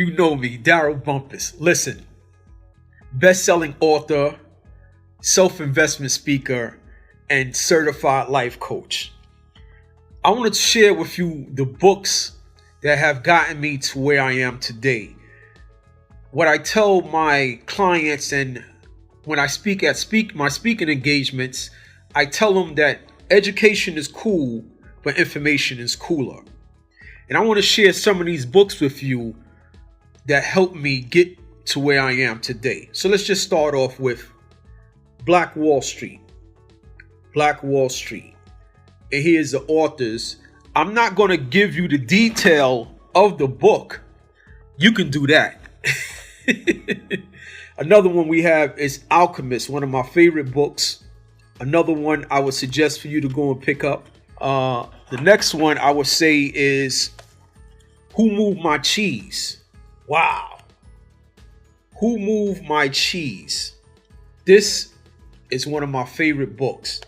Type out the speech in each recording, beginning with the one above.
You know me, Darryl Bumpass. Listen, best-selling author, self-investment speaker, and certified life coach. I want to share with you the books that have gotten me to where I am today. What I tell my clients, and when I speak at my speaking engagements, I tell them that education is cool, but information is cooler. And I want to share some of these books with you that helped me get to where I am today. So let's just start off with Black Wall Street. Black Wall Street. And here's the authors. I'm not going to give you the detail of the book. You can do that. Another one we have is Alchemist, one of my favorite books. Another one I would suggest for you to go and pick up. The next one I would say is Who Moved My Cheese? Wow. Who Moved My Cheese? This is one of my favorite books.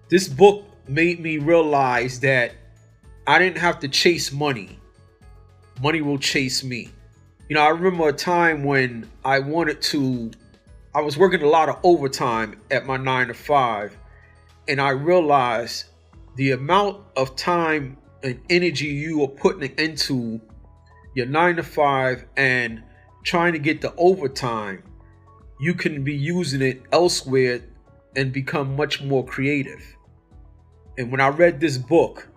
This book made me realize that I didn't have to chase money. Money will chase me. You know, I remember a time when I was working a lot of overtime at my 9 to 5, and I realized the amount of time and energy you are putting into your 9 to 5 and trying to get the overtime, you can be using it elsewhere and become much more creative. And when I read this book,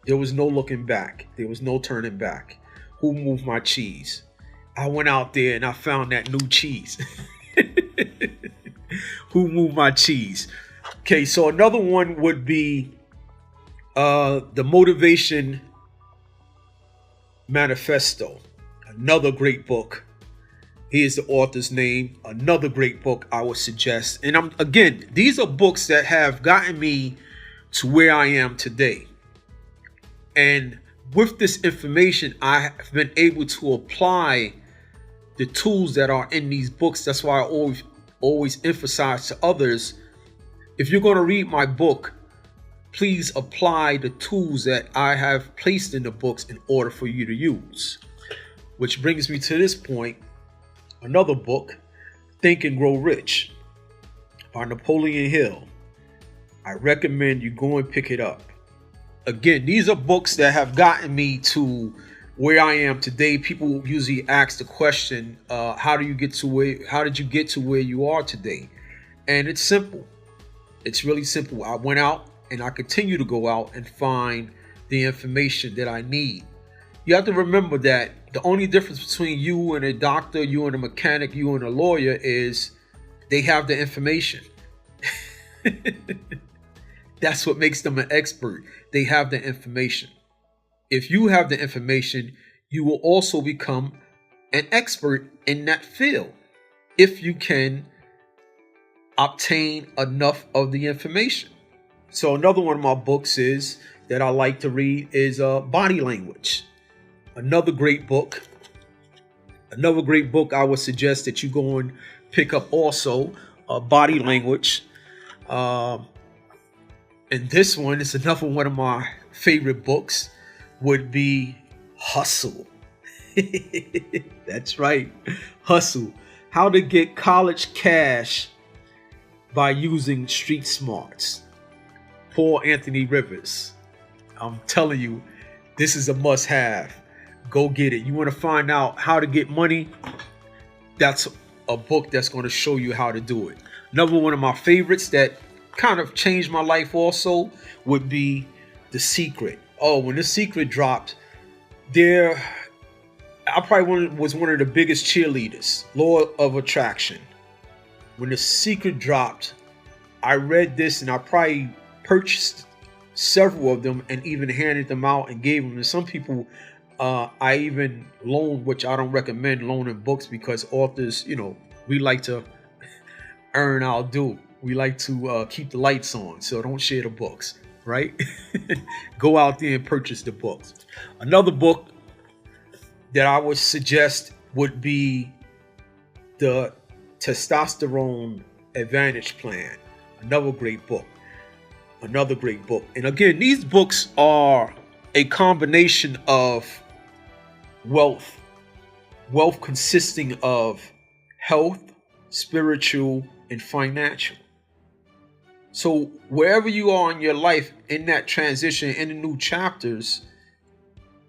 there was no looking back. There was no turning back. Who Moved My Cheese? I went out there and I found that new cheese. Who Moved My Cheese? Okay, so another one would be The Motivation Manifesto. Another great book. Here's the author's name. Another great book I would suggest. And again, these are books that have gotten me to where I am today. And with this information, I have been able to apply the tools that are in these books. That's why I always emphasize to others, if you're going to read my book, please apply the tools that I have placed in the books in order for you to use. Which brings me to this point, another book, Think and Grow Rich by Napoleon Hill. I recommend you go and pick it up. Again, these are books that have gotten me to where I am today. People usually ask the question, how did you get to where you are today? And it's simple. It's really simple. I went out and I continue to go out and find the information that I need. You have to remember that the only difference between you and a doctor, you and a mechanic, you and a lawyer is they have the information. That's what makes them an expert. They have the information. If you have the information, you will also become an expert in that field if you can obtain enough of the information. So another one of my books is that I like to read is Body Language. Another great book. Another great book I would suggest that you go and pick up also, Body Language. And this one is another one of my favorite books, would be Hustle. That's right. Hustle. How to Get College Cash by Using Street Smarts. Paul Anthony Rivers. I'm telling you, this is a must-have. Go get it. You want to find out how to get money? That's a book that's going to show you how to do it. Another one of my favorites that kind of changed my life also would be The Secret. Oh, when The Secret dropped, I probably was one of the biggest cheerleaders. Law of Attraction. When The Secret dropped, I read this and I probably purchased several of them and even handed them out and gave them to some people. I even loaned, which I don't recommend loaning books because authors, we like to earn our due. We like to keep the lights on, so don't share the books, right? Go out there and purchase the books. Another book that I would suggest would be The Testosterone Advantage Plan. Another great book. And again, these books are a combination of wealth wealth consisting of health, spiritual, and financial. So wherever you are in your life, in that transition, in the new chapters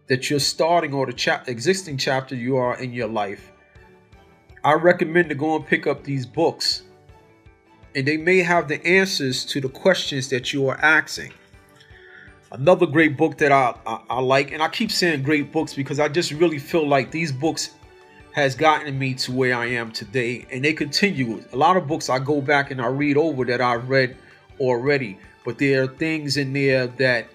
that you're starting, or the existing chapter you are in your life, I recommend to go and pick up these books, and they may have the answers to the questions that you are asking. Another great book that I like, and I keep saying great books because I just really feel like these books has gotten me to where I am today, and they continue. A lot of books I go back and I read over that I've read already, but there are things in there that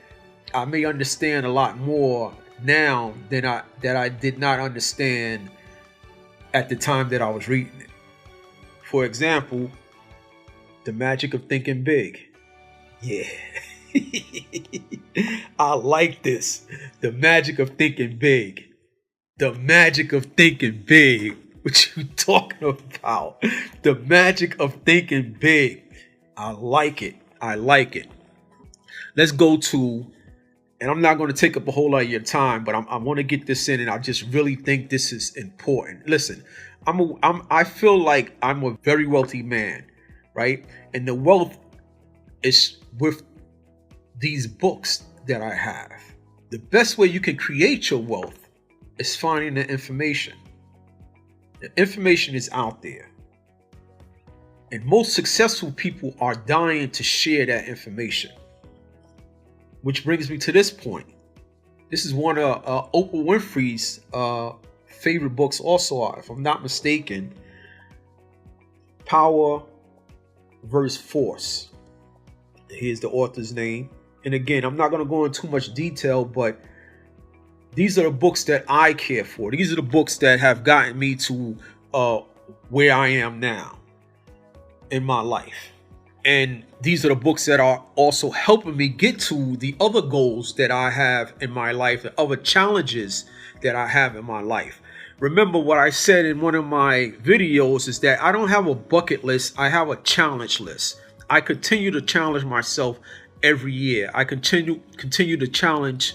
I may understand a lot more now than I did not understand at the time that I was reading it. For example, The Magic of Thinking Big. Yeah. I like this. The Magic of Thinking Big. The Magic of Thinking Big. What you talking about? The Magic of Thinking Big. I like it. I like it. Let's go to, and I'm not going to take up a whole lot of your time, but I want to get this in, and I just really think this is important. Listen, I feel like I'm a very wealthy man, right? And the wealth is with these books that I have. The best way you can create your wealth is finding the information. The information is out there. And most successful people are dying to share that information. Which brings me to this point. This is one of Oprah Winfrey's favorite books also, if I'm not mistaken. Power versus Force. Here's the author's name. And again, I'm not going to go into too much detail, but these are the books that I care for. These are the books that have gotten me to where I am now in my life. And these are the books that are also helping me get to the other goals that I have in my life, the other challenges that I have in my life. Remember what I said in one of my videos is that I don't have a bucket list. I have a challenge list. I continue to challenge myself every year. I continue to challenge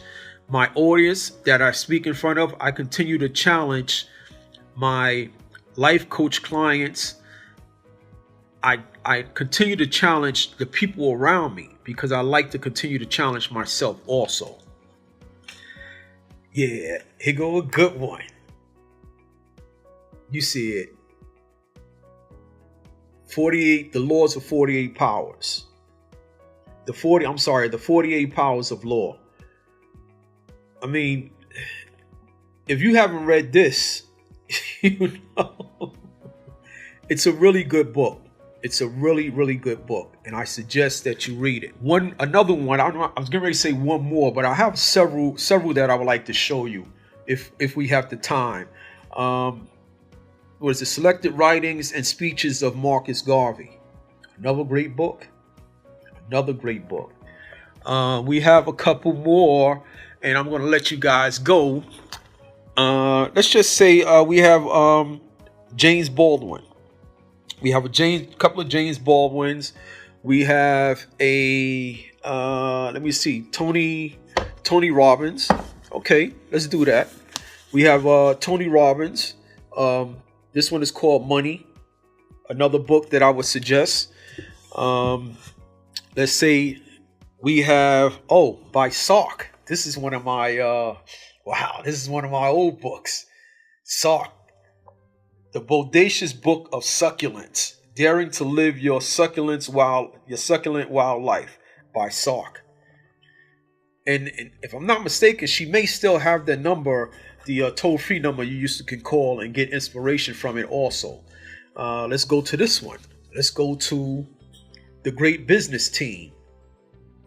my audience that I speak in front of. I continue to challenge my life coach clients. I continue to challenge the people around me because I like to continue to challenge myself also. Yeah, here go a good one. You see it. 48, the laws of 48 powers. The 48 powers of law. I mean, if you haven't read this, you know, it's a really good book. It's a really, really good book, and I suggest that you read it. Another one. I was getting ready to say one more, but I have several that I would like to show you if we have the time. Was the Selected Writings and Speeches of Marcus Garvey? Another great book. Another great book. We have a couple more, and I'm going to let you guys go. Let's just say we have James Baldwin. We have couple of James Baldwins. We have let me see, Tony Robbins. Okay, let's do that. We have Tony Robbins. This one is called Money. Another book that I would suggest. Let's say we have by Sark. This is one of my this is one of my old books. Sark. The Bodacious Book of Succulents, Daring to Live Your Succulent Wild Life by Sark. And if I'm not mistaken, she may still have the number, the toll-free number you can call and get inspiration from it also. Let's go to this one. Let's go to The Great Business Team.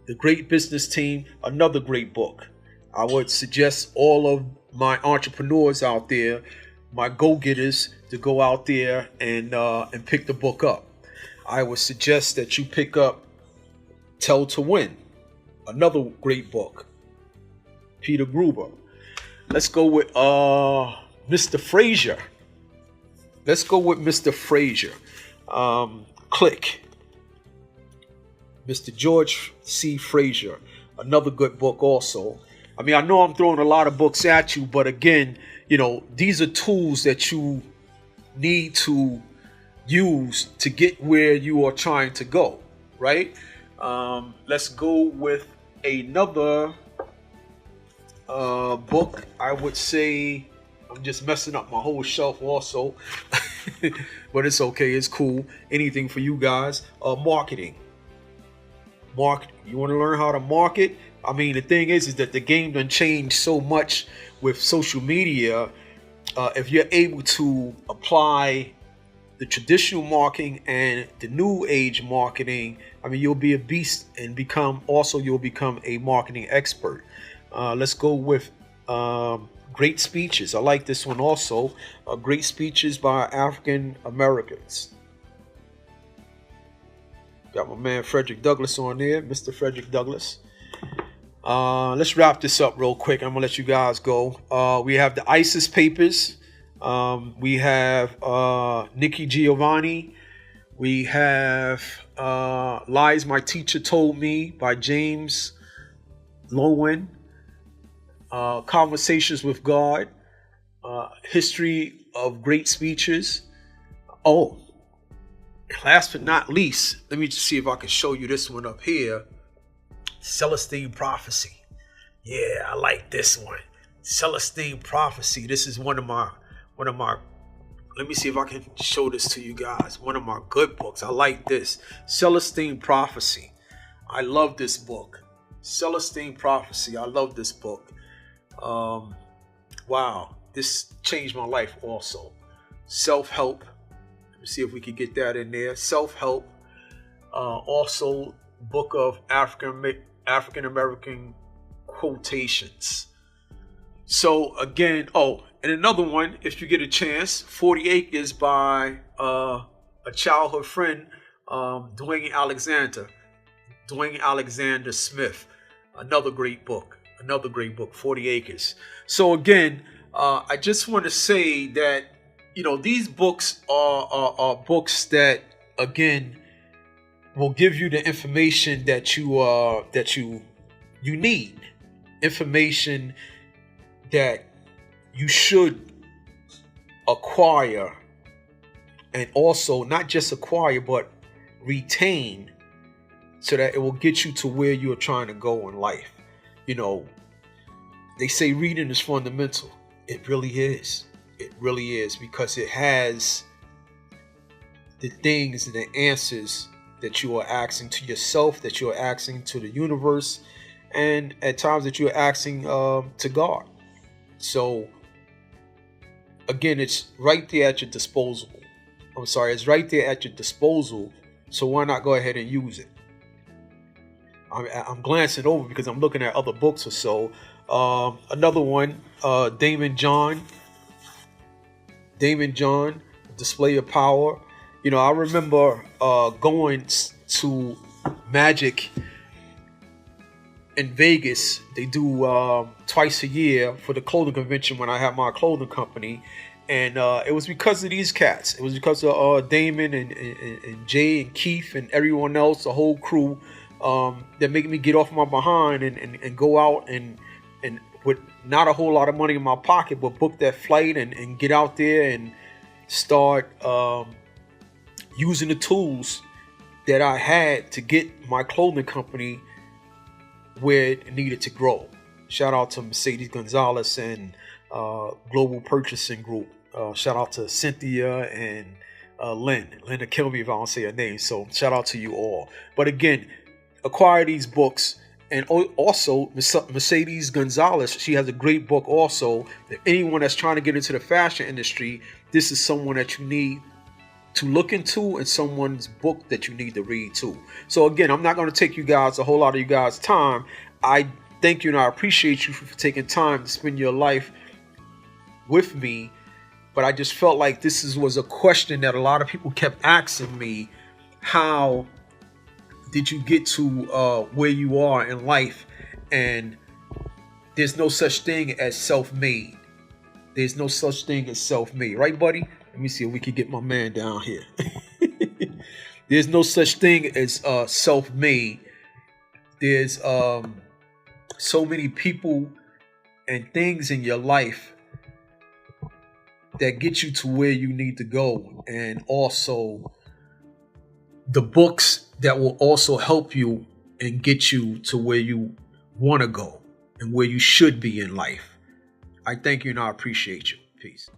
The Great Business Team, another great book. I would suggest all of my entrepreneurs out there, my go-getters, to go out there and pick the book up. I would suggest that you pick up Tell to Win, another great book. Peter Gruber. Let's go with Mr. Fraser. Let's go with Mr. Fraser. Click. Mr. George C. Fraser, another good book also. I mean, I know I'm throwing a lot of books at you, but again, these are tools that you need to use to get where you are trying to go, right? Let's go with another book. I would say I'm just messing up my whole shelf also, but it's okay. It's cool. Anything for you guys. Marketing. You want to learn how to market? I mean, the thing is that the game done changed so much with social media. If you're able to apply the traditional marketing and the new age marketing, I mean, you'll be a beast and you'll become a marketing expert. Let's go with Great Speeches. I like this one also. Great Speeches by African Americans. Got my man Frederick Douglass on there, Mr. Frederick Douglass. Let's wrap this up real quick. I'm gonna let you guys go. We have the ISIS Papers. We have Nikki Giovanni. We have Lies My Teacher Told Me by James Lowen. Conversations with God. History of Great Speeches. Oh, last but not least, let me just see if I can show you this one up here. Celestine Prophecy. Yeah, I like this one. Celestine Prophecy. This is one of my, let me see if I can show this to you guys. One of my good books. I like this. Celestine Prophecy. I love this book. Celestine Prophecy. I love this book. Wow. This changed my life also. Self-help. Let me see if we can get that in there. Self-help. Also, book of African American quotations. So again, and another one, if you get a chance, 40 Acres by a childhood friend, Dwayne Alexander Smith. Another great book, 40 Acres. So again, I just want to say that, these books are books that, again, will give you the information that you need, information that you should acquire, and also not just acquire but retain, so that it will get you to where you are trying to go in life. They say reading is fundamental. It really is. It really is, because it has the things and the answers that you are asking to yourself, that you are asking to the universe, and at times that you're asking to God. So again, it's right there at your disposal. It's right there at your disposal. So why not go ahead and use it? I'm glancing over because I'm looking at other books or so. Another one, Damon John, Display of Power. I remember going to Magic in Vegas. They do twice a year for the clothing convention when I have my clothing company. And it was because of these cats. It was because of Damon and Jay and Keith and everyone else, the whole crew, that make me get off my behind and go out and with not a whole lot of money in my pocket, but book that flight and get out there and start using the tools that I had to get my clothing company where it needed to grow. Shout out to Mercedes Gonzalez and Global Purchasing Group. Shout out to Cynthia and Linda. Kill me if I don't say her name. So shout out to you all. But again, acquire these books. And also Mercedes Gonzalez, she has a great book also. If anyone that's trying to get into the fashion industry, this is someone that you need to look into, and someone's book that you need to read too. So again, I'm not going to take a whole lot of you guys' time. I thank you and I appreciate you for taking time to spend your life with me. But I just felt like was a question that a lot of people kept asking me. How did you get to where you are in life? And there's no such thing as self-made. There's no such thing as self-made. Right, buddy? Let me see if we can get my man down here. There's no such thing as self-made. There's so many people and things in your life that get you to where you need to go, and also the books that will also help you and get you to where you want to go and where you should be in life. I thank you and I appreciate you. Peace.